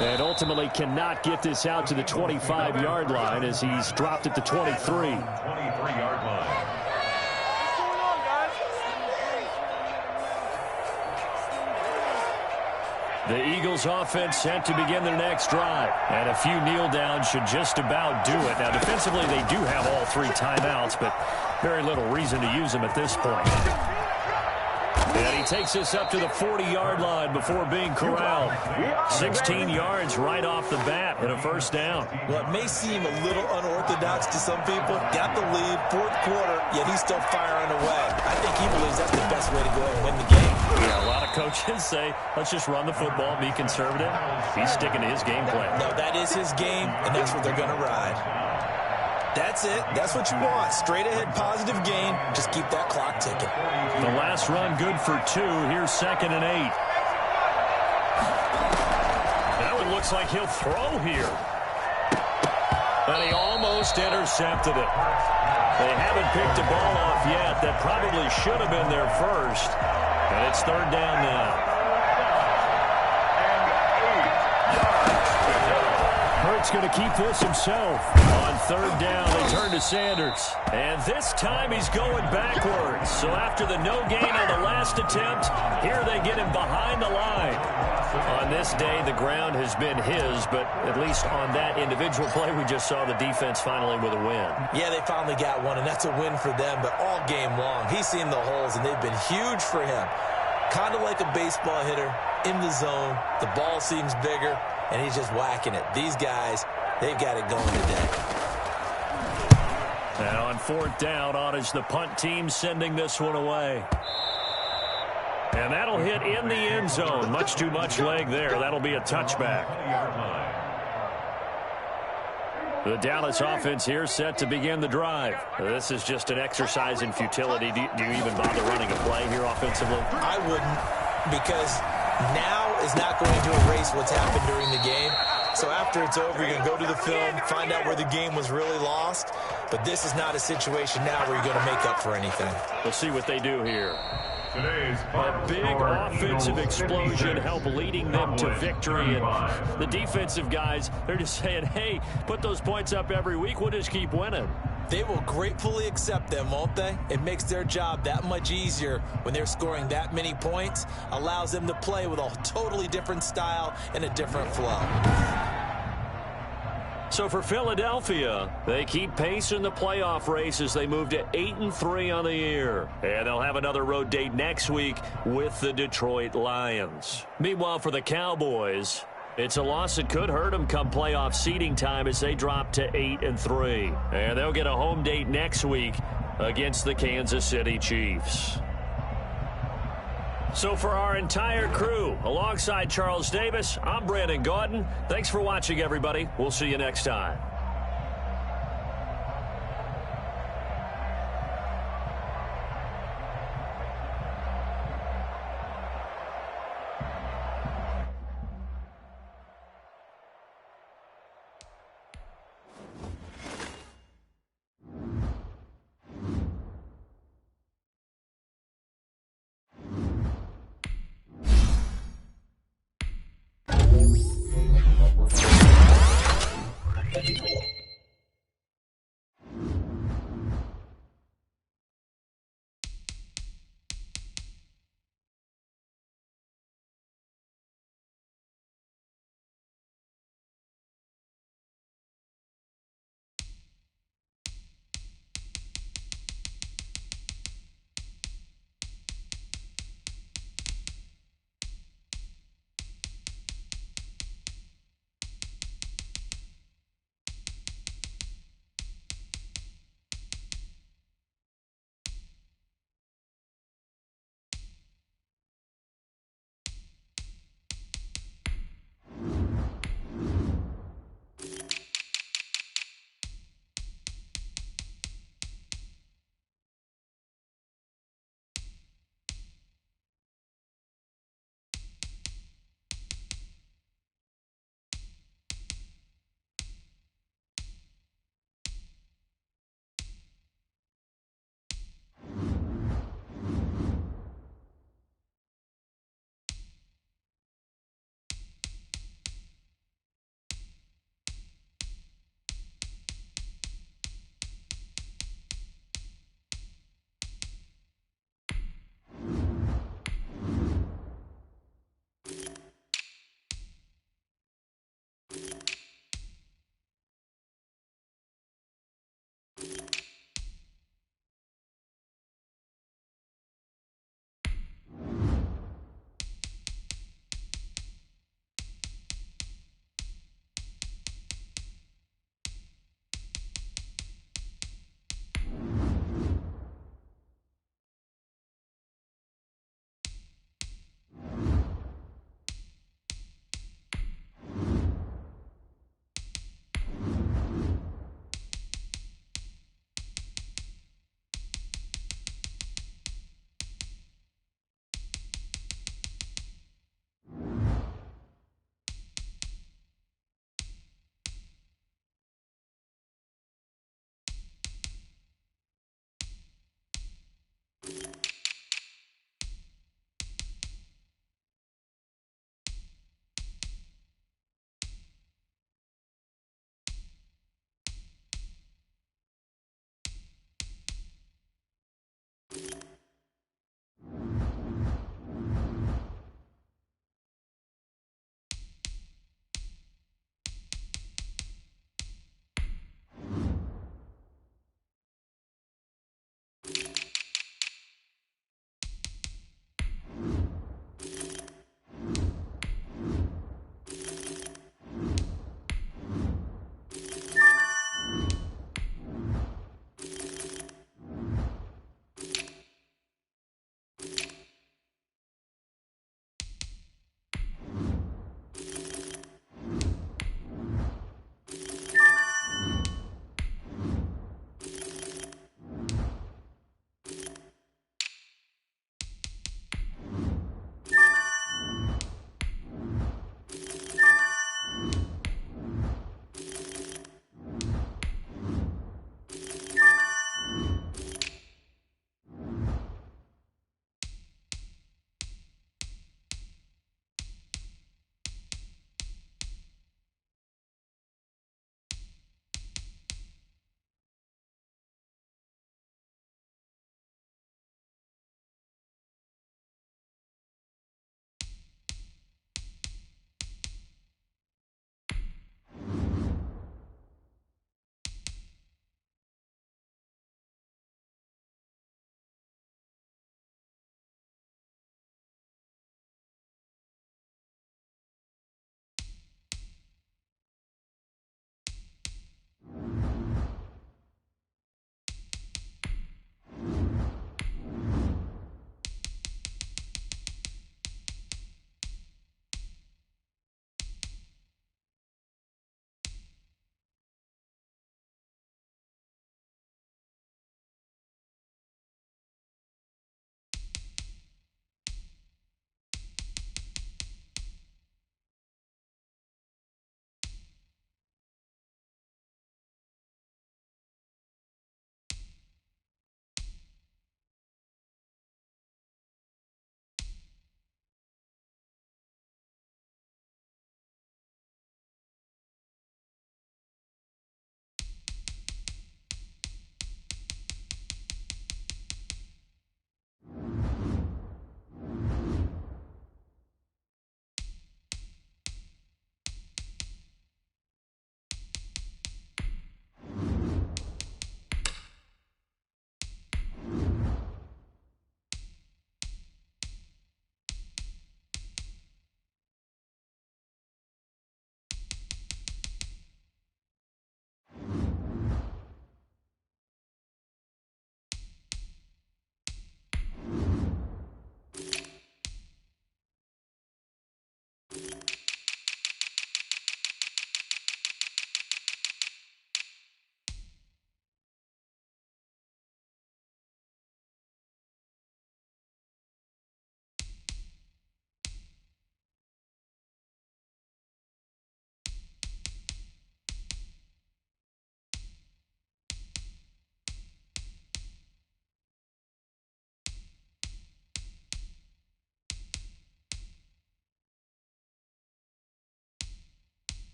[SPEAKER 6] And ultimately cannot get this out to the 25-yard line as he's dropped at the 23.
[SPEAKER 3] 23-yard line.
[SPEAKER 1] The Eagles offense set to begin their next drive. And a few kneel downs should just about do it. Now defensively they do have all 3 timeouts, but Very little reason to use him at this point. And he takes us up to the 40-yard line before being corralled. 16 yards right off the bat and a first down.
[SPEAKER 2] Well, it may seem a little unorthodox to some people. Got the lead, fourth quarter, yet he's still firing away. I think he believes that's the best way to go and win the game.
[SPEAKER 1] Yeah, a lot of coaches say, let's just run the football, be conservative. He's sticking to his game plan.
[SPEAKER 2] No, that is his game, and that's what they're going to ride. That's it. That's what you want. Straight ahead, positive gain. Just keep that clock ticking.
[SPEAKER 1] The last run good for 2. Here's 2nd and 8. Now it looks like he'll throw here. And he almost intercepted it. They haven't picked a ball off yet. That probably should have been their first. And it's 3rd down now. Hurt's going to keep this himself. On 3rd down, they turn to Sanders. And this time he's going backwards. So after the no gain on the last attempt, here they get him behind the line. On this day, the ground has been his, but at least on that individual play, we just saw the defense finally with a win.
[SPEAKER 2] Yeah, they finally got one, and that's a win for them, but all game long, he's seen the holes, and they've been huge for him. Kind of like a baseball hitter in the zone. The ball seems bigger, and he's just whacking it. These guys, they've got it going today.
[SPEAKER 1] And on 4th down, on is the punt team sending this one away. And that'll hit in the end zone. Much too much leg there. That'll be a touchback. The Dallas offense here set to begin the drive. This is just an exercise in futility. Do you even bother running a play here offensively?
[SPEAKER 2] I wouldn't, because now is not going to erase what's happened during the game. So after it's over, you're going to go to the film, find out where the game was really lost. But this is not a situation now where you're going to make up for anything.
[SPEAKER 1] We'll see what they do here. A big offensive explosion help leading them to victory. And the defensive guys, they're just saying, hey, put those points up every week. We'll just keep winning.
[SPEAKER 2] They will gratefully accept them, won't they? It makes their job that much easier when they're scoring that many points. Allows them to play with a totally different style and a different flow.
[SPEAKER 1] So for Philadelphia, they keep pace in the playoff race as they move to 8-3 on the year. And they'll have another road date next week with the Detroit Lions. Meanwhile, for the Cowboys, it's a loss that could hurt them come playoff seeding time as they drop to 8-3. And they'll get a home date next week against the Kansas City Chiefs. So for our entire crew, alongside Charles Davis, I'm Brandon Gaudin. Thanks for watching, everybody. We'll see you next time.